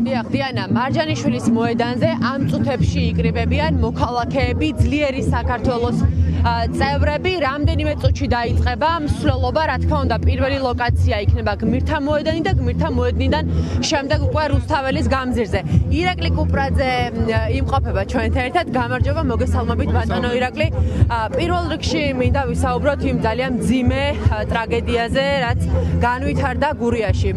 დიახ, დიანა, მარჯანიშვილის მოედანზე ამ წუთებში იკრიბებიან მოქალაქეები, ძლიერი საქართველოს წევრები, რამდენიმე წუთში დაიწყება მსვლელობა, რა თქმა უნდა, პირველი ლოკაცია იქნება გმირთა მოედანი და გმირთა მოედნიდან შემდეგ უკვე რუსთაველის გამზირზე. ირაკლი კუპრაძე იმყოფება ჩვენთან ერთად. გამარჯობა, მოგესალმებით ბატონო ირაკლი. პირველ რიგში მინდა ვისაუბროთ იმ ძალიან მძიმე ტრაგედიაზე, რაც განვითარდა გურიაში.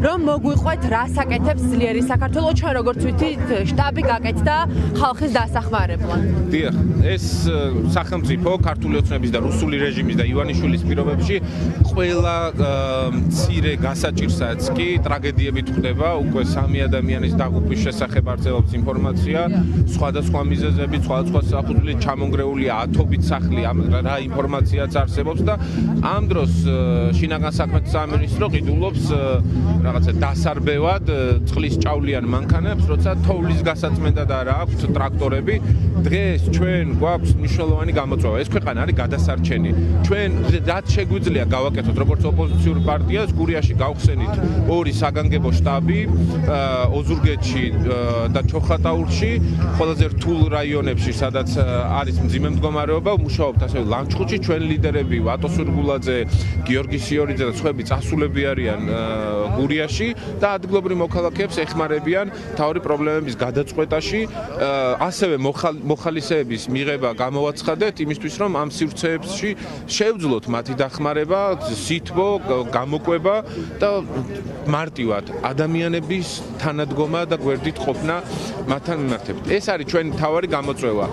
რომ მოგვიყვეთ, რას აკეთებს ძლიერი საქართველო, ჩვენ როგორც ვიცით, შტაბი გაკეთდა ხალხის დასახმარებლად. დიახ, ეს სახელმწიფო ქართული ოცნების და რუსული რეჟიმის და ივანიშვილის პირობებში ყველა მცირე გასაჭირსაც კი ტრაგედიებით ხვდება, უკვე 3 ადამიანის დაღუპვის შესახებ არსებობს ინფორმაცია, სხვადასხვა მიზეზებით, სხვადასხვა საფუძვლით ჩამონგრეულია ათობით სახლი, რა ინფორმაციაც არსებობს და ამ დროს შინაგან საქმეთა სამინისტრო ყიდულობს რაღაცა დასარბევად წყლის ჭავლიან მანქანებს, როცა თოვლის გასაწმენდად არა აქვთ ტრაქტორები. დღეს ჩვენ გვაქვს მნიშვნელოვანი გამოწვევა. ეს ქვეყანა არის გადასარჩენი. ჩვენ რაც შეგვიძლია გავაკეთოთ როგორც ოპოზიციურ პარტიას, გურიაში გავხსენით 2 საგანგებო შტაბი, ოზურგეთში და ჩოხატაურში, ყველაზე რთულ რაიონებში, სადაც არის მძიმე მდგომარეობა, მუშაობთ ასევე ლანჩხუთში, ჩვენ ლიდერები ვატო სურგულაძე, გიორგი სიორიძე და სხვები წასულები არიან გურიაში და ადგილობრივ მოქალაქეებს ეხმარებიან თავი პრობლემების გადაწყვეტაში, ასევე მოხალისეების მიღება გამოვაცხადეთ იმისთვის, რომ ამ სივრცეებში შევძლოთ მათი დახმარება, სითბო, გამოკვება და მარტივად ადამიანების თანადგომა და გვერდით ყოფნა მათთან მიმართებით. ეს არის ჩვენი მთავარი გამოწვევა.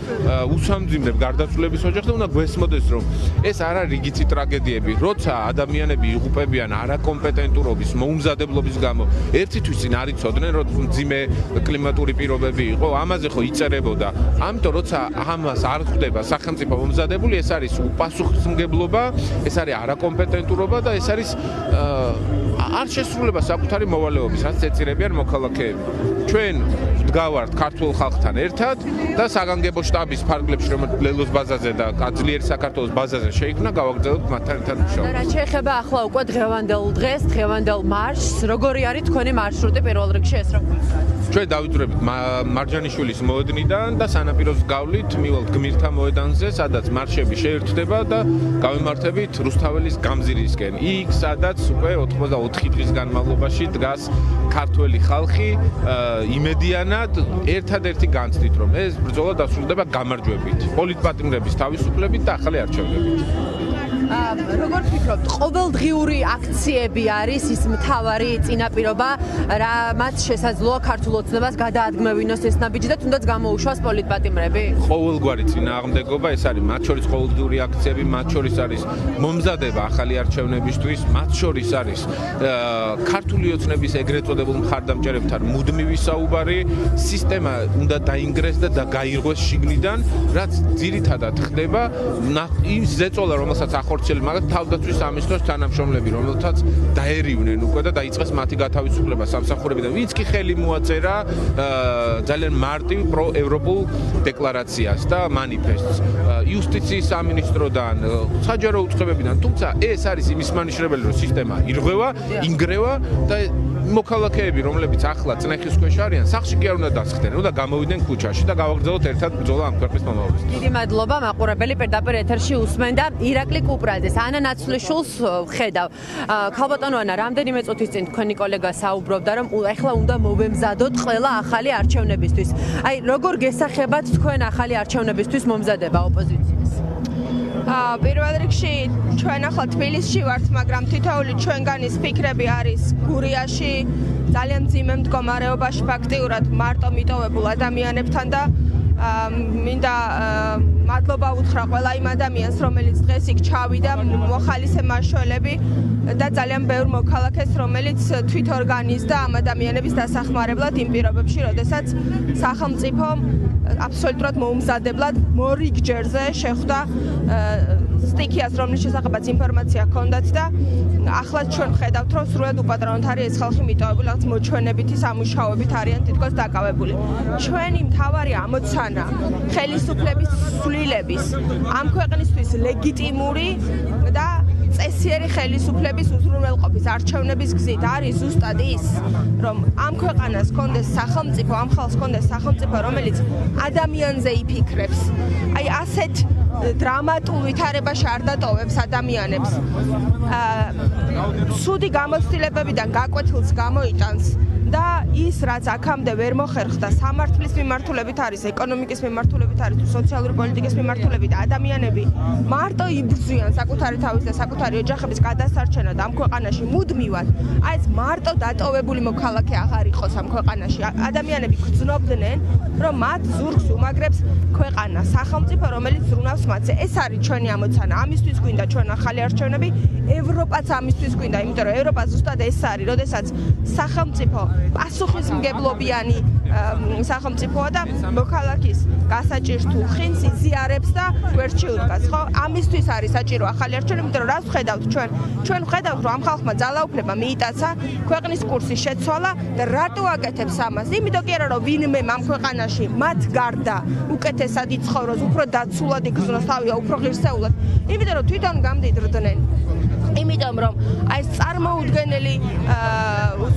უსამძიმრებ გარდაცვლილების ოჯახს და უნდა გვესმოდეს, რომ ეს არ არის რიგითი ტრაგედიები, როცა ადამიანები იღუპებიან არაკომპეტენტურობის, მოუმზადებლობის გამო. ერთი თვის წინ არ იცოდნენ, რომ მძიმე კლიმატური პირობები იყო, ამაზე ხო იწერებოდა. ამიტომ როცა ამას არ ხვდება სახელმწიფო მომზადებული, ეს არის უპასუხისმგებლობა, ეს არის არაკომპეტენტურობა და ეს არის არ შესრულება საკუთარი მოვალეობის, რაც ეწირებიან მოქალაქეები. ჩვენ ვდგავართ ქართულ ხალხთან ერთად და საგანგებო შტაბის ფარგლებში, რომელიც ლელოს ბაზაზე და ძლიერი საქართველოს ბაზაზე შეიქმნა, გავაგრძელებთ მათთან ერთად მუშაობას. რაც შეეხება ახლა უკვე დღევანდელ დღეს, დღევანდელ მარშს, როგორი არის თქვენი მარშრუტი პირველ რიგში ეს რო ჩვენ დავიწყებით მარჯანიშვილის მოედნიდან და სანაპიროს გავლით მივალთ გმირთა მოედანზე, სადაც მარშები შეერთდება და გავიმართებით რუსთაველის გამზირისკენ. იქ სადაც უკვე 84 დღის განმავლობაში დგას ქართველი ხალხი იმედიანად ერთადერთი განცდით, რომ ეს ბრძოლა დასრულდება გამარჯვებით, პოლიტპატიმრების თავისუფლებით და ახალი არჩევნებით. როგორ ფიქრობთ, ყოველდღიური აქციები არის ის მთავარი წინაპირობა, რამაც შესაძლოა ქართულ ოცნებას გადაადგმევინოს ეს ნაბიჯი და თუნდაც გამოუშვას პოლიტპატიმრები? ყოველგვარი წინააღმდეგობა, ეს არის მათ შორის ყოველდღიური აქციები, მათ შორის არის მომზადება ახალი არჩევნებისთვის, მათ შორის არის ქართული ოცნების ეგრეთ წოდებულ მხარდამჭერებთან მუდმივი საუბარი, სისტემა უნდა დაინგრეს და გაირღვეს შიგნიდან, რაც ძირითადად ხდება იმ ზეწოლა, რომელსაც ახორციელებს მაგათ თავდაცვის სამინისტროს თანამშრომლები, რომელთაც დაერივნენ უკვე და დაიწყეს მათი გათავისუფლება სამსახურებიდან. ვინც კი ხელი მოაწერა ძალიან მარტივ პროევროპულ დეკლარაციას და მანიფესტს იუსტიციის სამინისტროდან, საჯარო უწყებებიდან, თუმცა ეს არის იმის მანიშნებელი, რომ სისტემა ირღვევა, ინგრევა და მოქალაქეები, რომლებიც ახლა წნეხის ქვეშ არიან, სახლში კი არ უნდა დასხდნენ, უნდა გამოვიდნენ ქუჩაში და გავაგრძელოთ ერთად ბრძოლა ამ ქვეყნის მომავლისთვის. დიდი მადლობა, მაყურებელი პირდაპირ ეთერში უსმენდა ირაკლი კუპრაძეს, ანა ნაცვლიშვილს ხედავ. ქალბატონო ანა, რამდენიმე წუთის წინ თქვენი კოლეგა საუბრობდა, რომ ეხლა უნდა მოვემზადოთ ყველა ახალი არჩევნებისთვის. აი, როგორ გესახებათ თქვენ ახალი არჩევნებისთვის მომზადება ოპოზიციას? პირველ რიგში ჩვენ ახლა თბილისში ვართ, მაგრამ თითოეული ჩვენგანის ფიქრები არის გურიაში, ძალიან მძიმე მდგომარეობაში, ფაქტიურად მარტო მიტოვებულ ადამიანებთან და მინდა მადლობა უთხრა ყველა იმ ადამიანს, რომელიც დღეს იქ ჩავიდა, მოხალისე მაშველები და ძალიან ბევრ მოქალაქეს, რომელიც თვითორგანიზდა ამ ადამიანების დასახმარებლად იმ პირობებში, როდესაც სახელმწიფო აბსოლუტურად მოუმზადებლად მორიგჯერზე შეხვდა სტიქიას, რომლის შესახებაც ინფორმაცია ჰქონდათ და ახლა ჩვენ ხედავთ, რომ სრულად უპატრონოთ არის ეს ხალხი მიტოვებული, რაღაც მოჩვენებითი სამუშაოებით არიან თითქოს დაკავებული. ჩვენი მთავარი ამოცანა ხელისუფლების სვლილების ამ ქვეყნისთვის ლეგიტიმური და წესიერი ხელისუფლების უზრუნველყოფის არჩევნების გზით არის ზუსტად ის, რომ ამ ქვეყანას ჰქონდეს სახელმწიფო, ამ ხალხს ჰქონდეს სახელმწიფო, რომელიც ადამიანზე იფიქრებს. აი ასეთ დრამატულ ვითარებაში არ დატოვებს ადამიანებს. სუდი გამოცდილებებიდან გაკვეთილს გამოიტანს და ის რაც აქამდე ვერ მოხერხდა სამართლის მიმართულებით არის, ეკონომიკის მიმართულებით არის, სოციალური პოლიტიკის მიმართულებით ადამიანები მარტო იბრძვიან საკუთარი თავის და საკუთარი ოჯახების გადასარჩენად ამ ქვეყანაში მუდმივად. აი ეს მარტო დატოვებული მოქალაქე აღარ იყოს ამ ქვეყანაში. ადამიანები გრძნობდნენ, რომ მათ ზურგს უმაგრებს ქვეყანა, სახელმწიფო, რომელიც ზრუნავს მათზე. ეს არის ჩვენი ამოცანა. ამისთვის გვინდა ჩვენ ახალი არჩევნები, ევროპაც ამისთვის გვინდა, იმიტომ რომ ევროპა ზუსტად ეს არის, როდესაც სახელმწიფო პასუხისმგებლობიანი სახელმწიფოა და მოქალაქის გასაჭირს თუ ხინს იზიარებს და გვერდში უდგას, ხო? ამისთვის არის საჭირო ახალი არჩევნები, იმიტომ რომ რას ვხედავთ ჩვენ? ჩვენ ვხედავთ, რომ ამ ხალხმა ძალაუფლება მიიტაცა, ქვეყნის კურსის შეცვალა და რატო აკეთებს ამას? იმიტომ კი არა, რომ ვინმე ამ ქვეყანაში მათ გარდა უკეთესად იცხოვროს, უფრო დაცულად იგრძნოს თავი, უფრო ღირსეულად. იმიტომ რომ თვითონ გამდიდრდნენ. იმიტომ რომ აი ეს წარმოუდგენელი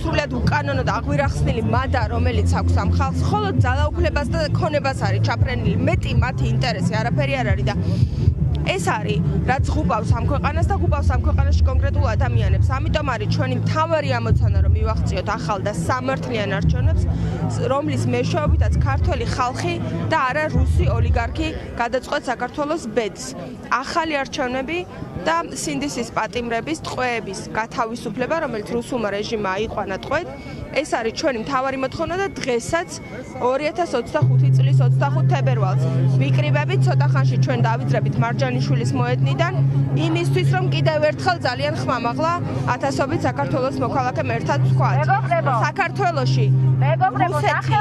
სრულად უკანონო და აღვირახსნილი მადა რომელიც აქვს ამ ხალხს, მხოლოდ ძალაუფლებას და ქონებას არის ჩაფრენილი. მეტი მათი ინტერესი არაფერი არ არის და ეს არის რაც ღუპავს ამ ქვეყანას და ღუპავს ამ ქვეყანაში კონკრეტულ ადამიანებს. ამიტომ არის ჩვენი მთავარი ამოცანა რომ მივახციოთ ახალ და სამართლიან არჩევნებს, რომლის მეშვეობითაც ქართველი ხალხი და არა რუსი ოლიგარქი გადაწყვეტს საქართველოს ბედს. ახალი არჩევნები და სინდისის პატიმრების ტყვეების გათავისუფლება, რომელიც რუსულმა რეჟიმმა აიყვანა ტყვედ, ეს არის ჩვენი მთავარი მოთხოვნა და დღესაც 2025 წლის 25 თებერვალს ვიკრიბებით ცოტა ხანში ჩვენ დავიძრებით მარჯანიშვილის მოედნიდან იმისთვის რომ კიდევ ერთხელ ძალიან ხმამაღლა ათასობით საქართველოს მოქალაქემ ერთად ვთქვათ. საქართველოში რუსეთი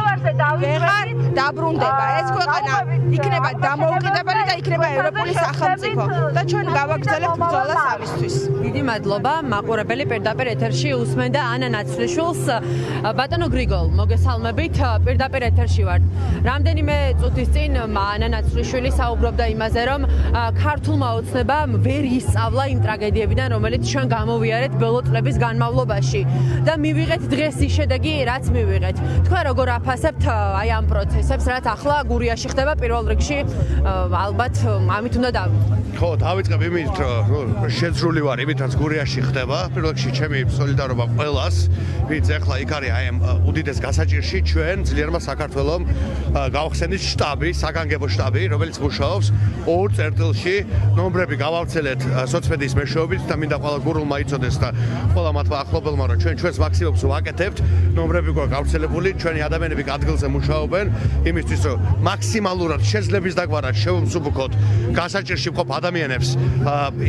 ვეღარ დაბრუნდება. ეს ქვეყანა იქნება დამოუკიდებელი და იქნება ევროპული სახელმწიფო და ჩვენ გავაგრძელებთ ბრძოლას ამისთვის. დიდი მადლობა. მაყურებელი პირდაპირ ეთერში უსმენდა ანა ნაცვლიშვილს. ბატონო გრიგოლ, მოგესალმებით. პირდაპირ ეთერში ვართ. რამდენიმე წუთის წინ ანა ნაცვლიშვილი საუბრობდა იმაზე, რომ ქართულმა ოცნებამ ვერ ისწავლა იმ ტრაგედიებიდან, რომელიც ჩვენ გამოვიარეთ ბოლო წლების განმავლობაში და მივიღეთ დღეს ის შედეგი, რაც მივიღეთ. თქვენ როგორ აფასებთ აი ამ პროცესებს, რაც ახლა გურიაში ხდება პირველ რიგში, ალბათ ამით უნდა დავიწყოთ. ხო, დავიწყებ იმით, რომ შეძრული ვარ იმით, რაც გურიაში ხდება. პირველ რიგში ჩემი სოლიდარობა ყველას, ვინც ახლა იქ არის აი ამ უდიდეს გასაჭირში ჩვენ ძლიერმა საქართველომ გავხსენით შტაბი, საგანგებო შტაბი, რომელიც მუშაობს 2 წერტილში. ნომრები გავავრცელეთ სოციმედიის მეშვეობით და მინდა ყველა გურულმა იცოდეს და ყველა მათმა ახლობელმა, რომ ჩვენს მაქსიმუმს ვაკეთებთ. ნომრები გვაქვს გავრცელებული, ჩვენი ადამიანები ადგილზე მუშაობენ იმისთვის, რომ მაქსიმალურად შეძლების დაგვარად შევუმსუბუქოთ გასაჭირში მყოფ ადამიანებს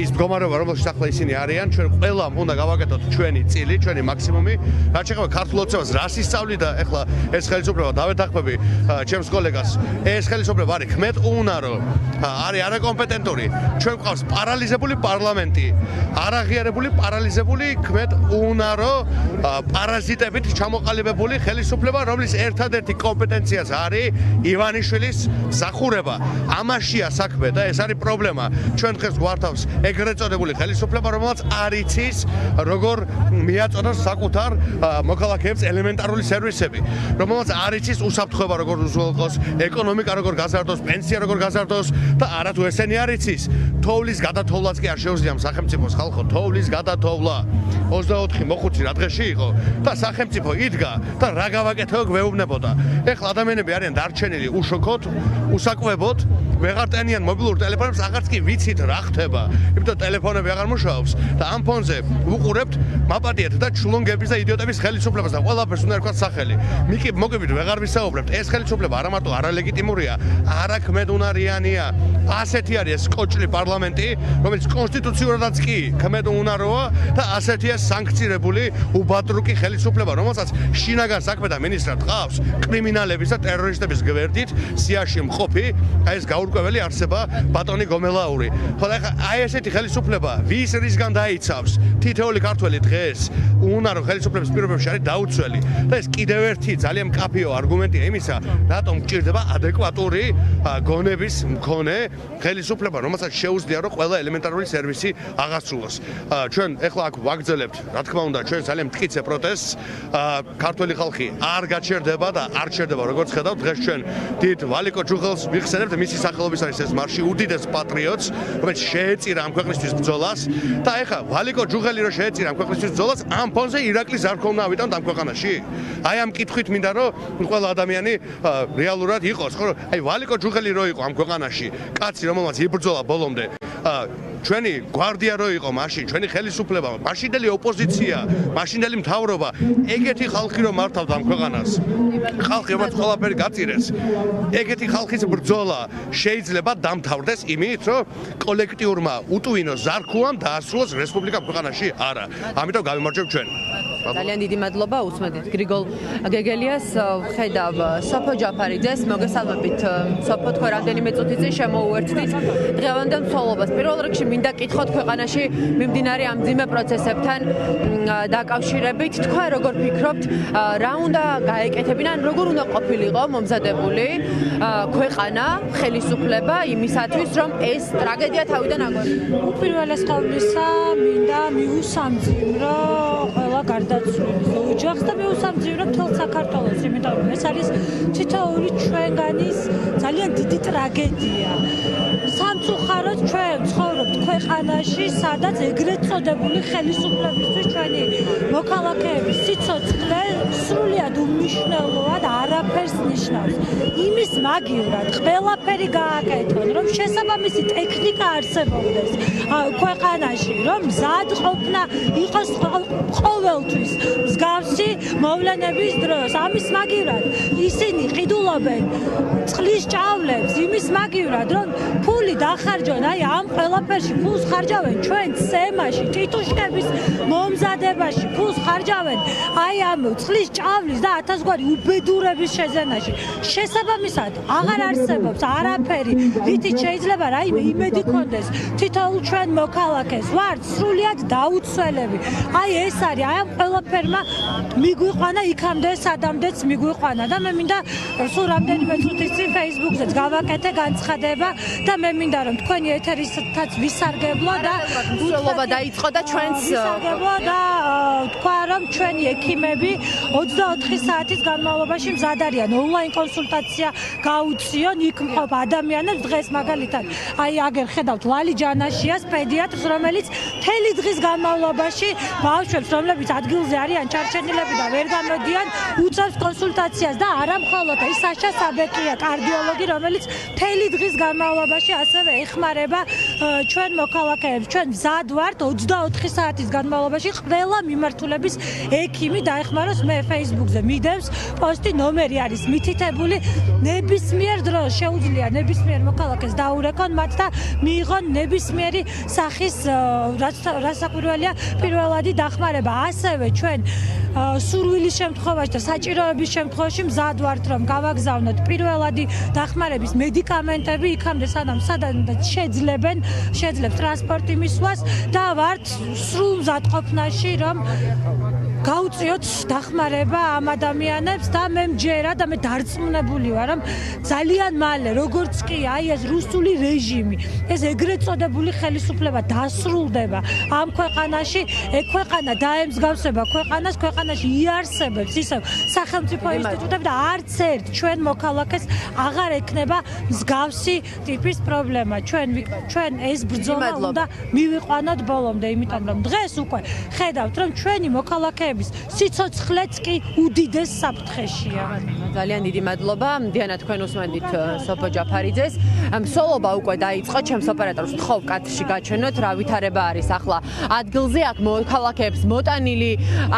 ის მდგომარეობა, რომელშიც ახლა ისინი არიან, ჩვენ ყველამ უნდა გავაკეთოთ ჩვენი წილი, ჩვენი მაქსიმუმი. რაც შეეხება ქართულ ოცნებას, რას ისწავლი და ახლა ეს ხელისუფლება დავეთანხმები ჩემს კოლეგას. ეს ხელისუფლება არის ხმეტუნარო, არის არაკომპეტენტური. ჩვენ გვყავს პარალიზებული პარლამენტი, არაღიარებული პარალიზებული ხმეტუნარო პარაზიტებით ჩამოყალიბებული ხელისუფლება, რომლის ერთადერთი კომპეტენციაც არის ივანიშვილის მსახურება. ამაშია საქმე და ეს არის პრობლემა. ჩვენ დღეს გვართავს ეგრეთ წოდებული ხელისუფლება, რომელსაც არ იცის როგორ მიაწოდოს საკუთარ მოქალაქეებს ელემენტარული სერვისები, რომელსაც არ იცის უსაფრთხოება როგორ უზრუნველყოს, ეკონომიკა როგორ გაზარდოს, პენსია როგორ გაზარდოს და არათუ ესენი არ იცის. თოვლის გადათოვლაც კი არ შეუძლია სახელმწიფოს ხალხო, თოვლის გადათოვლა 24 მოხუცი რა დღეში იყო და სახელმწიფო იდგა და რა გავაკეთეო გვეუბნებოდა. ეხლა ადამიანები არიან დარჩენილი უშოქოთ, უსაკვებოთ, ვეღარ ტენიან მობილურ ტელეფონებს, აღარც კი ვიცით რა ხდება. იმიტომ ტელეფონები აღარ მუშაობს და ამ ფონზე ვუყურებთ მაპატიეთ და ჩულონგების და იდიოტების ხელისუფლებას და ყველაფერს უნდა ერქვათ სახელი. მოგებით ვეღარ ვისაუბრებთ. ეს ხელისუფლება არა მარტო არალეგიტიმურია, არაქმედუნარიანია. ასეთი არის ეს კოჭლი პარლამენტი, რომელიც კონსტიტუციურადაც კი ქმედუნაროა და ასეთია სანქცირებული უბადრუკი ხელისუფლება, რომელსაც შინაგან საქმეთა მინისტრად ყავს კრიმინალების და ტერორისტების გვერდით სიაში მყოფი, აი ეს მომრგკვეველი არსება ბატონი გომელაური. ხო და აი ესეთი ხელისუფლება ვის რისგან დაიცავს თითოეული ქართველი დღეს უნარო ხელისუფლების პირობებში არის დაუცველი და ეს კიდევ ერთი ძალიან მკაფიო არგუმენტია იმისა რატომ გჭირდება ადეკვატური გონების მქონე ხელისუფლება რომელსაც შეუძლია რომ ყველა ელემენტარული სერვისი აღასრულოს. ჩვენ ეხლა აქ ვაგრძელებთ რა თქმა უნდა ჩვენ ძალიან მტკიცე პროტესტს ქართველი ხალხი არ გაჩერდება და არ ჩერდება როგორც ხედავთ დღეს ჩვენ დიდ ვალიკო ჯუღელს ვიხსენებთ მისი სახელობის არის ეს მარში უდიდეს პატრიოტს რომელიც შეეწირა ამ ქვეყნისთვის ბრძოლას და ეხლა ვალიკო ჯუღელი რო შეეწირა ამ ქვეყნისთვის ბრძოლას ამ ფონზე ირაკლი ზარქოვნა ავიტანთ ამ ქვეყანაში აი ამ კითხვით მინდა რომ ყველა ადამიანი რეალურად იყოს ხო აი ვალიკო ჯუღელი რო იყო ამ ქვეყანაში კაცი რომელმაც იბრძოლა ბოლომდე ჩვენი გვარდია რო იყო მაშინ ჩვენი ხელისუფლება მაშინდელი ოპოზიცია მაშინდელი მთავრობა ეგეთი ხალხი რო მართავდა ამ ქვეყანას ხალხი რომელიც ყველაფერი გაწირეს ეგეთი ხალხის ბრძოლა შეიძლება დამთავრდეს იმით რომ კოლექტიურმა უტვინოს ზარქუამ დაასრულოს რესპუბლიკა ქვეყანაში არა ამიტომ გავიმარჯვებ ჩვენ ძალიან დიდი მადლობა უსმენთ გრიგოლ გეგელიას ხედავ სოფო ჯაფარიძეს მოგესალმებით სოფო თქვენ რამდენიმე წუთი წინ შემოუერთდით დღევანდელ მსვლელობას პირველ რიგში მინდა კითხოთ ქვეყანაში მიმდინარე ამ ძიმე პროცესებთან დაკავშირებით თქვენ როგორ ფიქრობთ რა უნდა გაეკეთებინან როგორ უნდა ყოფილიყო მომზადებული ქვეყანა ხელისუფლება იმისათვის რომ ეს ტრაგედია თავიდან აგვარებინოს უპირველეს ყოვლისა მინდა მიუსამძიმრო ყველა გარდაცვლილის ოჯახს და მიუსამძიმრო მთელ საქართველოს იმიტომ რომ ეს არის თითოეული ჩვენგანის ძალიან დიდი ტრაგედია სამწუხაროდ ჩვენ ცხოვრობთ ქვეყანაში სადაც ეგრეთ წოდებული ხელისუფლებისთვის ჩვენი მოქალაქეების სიცოცხლე სრულიად უმნიშვნელოა და არაფერს ნიშნავს იმის მაგივრად ყველაფერი გააკეთონ რომ შესაბამისი ტექნიკა არსებობდეს ქვეყანაში რომ მზად ყოფნა იყოს ყოველთვის მსგავსი მოვლენების დროს ამის მაგივრად ისინი ყიდულობენ წყლის ჭავლებს იმის მაგივრად რომ ფული დახარჯონ აი ამ ყველაფერში ფულს ხარჯავენ ჩვენ სემაში ტიტუშკების მომზადებაში ფულს ხარჯავენ აი ამ წყლის ჭავლის და 1000 გვარი უბედურების შეძენაში შესაბამისად აღარ არსებობს არაფერი რითიც შეიძლება რაიმე იმედი კონდეს თითოეულ ჩვენ მოქალაქეს ვართ სრულიად დაუცველები აი ეს არის აი ამ ყველაფერმა მიგვიყვანა იქამდე სადამდეც მიგვიყვანა და მე მინდა სულ რამდენიმე წუთის წინ Facebook-ზეც გავაკეთე განცხადება და მე მინდა რომ თქვენი ეთერისთაც ვისარგებლო და მსვლელობა დაიწყო და ჩვენს ვისარგებლო და თქვა რომ ჩვენი ექიმები 24 საათის განმავლობაში მზად არიან ონლაინ კონსულტაცია გაუწიონ იქ მყოფ ადამიანებს დღეს მაგალითად აი აგერ ხედავთ ლალი ჯანაშიას პედიატრს რომელიც მთელი დღის განმავლობაში ბავშვებს რომლებიც ადგილზე არიან ჩარჩენილები და ვერ გამოდიან უწევს კონსულტაციას და არა მხოლოდ ის საშა საბეკია კარდიოლოგი რომელიც მთელი დღის განმავლობაში ასევე ეხმარება ჩვენ მოქალაქეებს ჩვენ მზად ვართ 24 საათის განმავლობაში ყველა მიმართულების ექიმი დაეხმაროს მე Facebook-ზე მიდევს პოსტი ნომერი არის მითითებული ნებისმიერ დროს შეუძლია ნებისმიერ მოქალაქეს დაურეკონ მათ და მიიღონ ნებისმიერი სახის რასაკვირველია პირველადი დახმარება ასევე ჩვენ სურვილის შემთხვევაში და საჭიროების შემთხვევაში მზად ვართ რომ გავაგზავნოთ პირველადი დახმარების მედიკამენტები იქამდე სადაც შეძლებს ტრანსპორტი მისვლას და ვართ სრულ მზადყოფნაში რომ გაუწიოთ დახმარება ამ ადამიანებს და მე მჯერა და მე დარწმუნებული ვარ რომ ძალიან მალე როგორც კი აი ეს რუსული რეჟიმი ეს ეგრეთ წოდებული ხელისუფლება დასრულდება ამ ქვეყანაში ეგ ქვეყანა დაემსგავსება ქვეყანაში იარსებებს ისევ სახელმწიფო ინსტიტუტები და არც ერთ ჩვენ მოქალაქეს აღარ ექნება მსგავსი ტიპის პრობლემა ჩვენ ეს ბრძოლა უნდა მივიყვანოთ ბოლომდე იმიტომ რომ დღეს უკვე ხედავთ რომ ჩვენი მოქალაქეების სიცოცხლეც კი უდიდეს საფრთხეშია ძალიან დიდი მადლობა დიანა თქვენ უსმენთ სოფო ჯაფარიძეს მსვლელობა უკვე დაიწყო ჩემს ოპერატორს ვთხოვ კადრში გაჩვენოთ რა ვითარება არის ახლა ადგილზე აქ მოქალაქეებს მოტანილი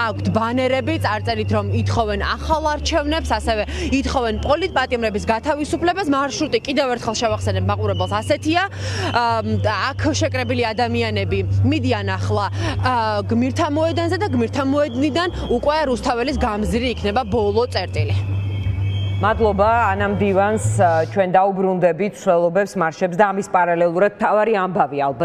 აქვთ ბანერები წარწერით რომ ითხოვენ ახალ არჩევნებს ასევე ითხოვენ პოლიტპატიმრების გათავისუფლებას მარშრუტი კიდევ ერთხელ შევახსენებ მაყურებელს ასეთია აქ შეკრებილი ადამიანები მიდიან ახლა გმირთა მოედანზე და გმირთა მოედნიდან უკვე რუსთაველის გამზირი იქნება ბოლო წერტილი მადლობა ანამ დივანს ჩვენ დაუბრუნდებით მსვლელობებს მარშებს და ამის პარალელურად თავარი ამბავი ალბათ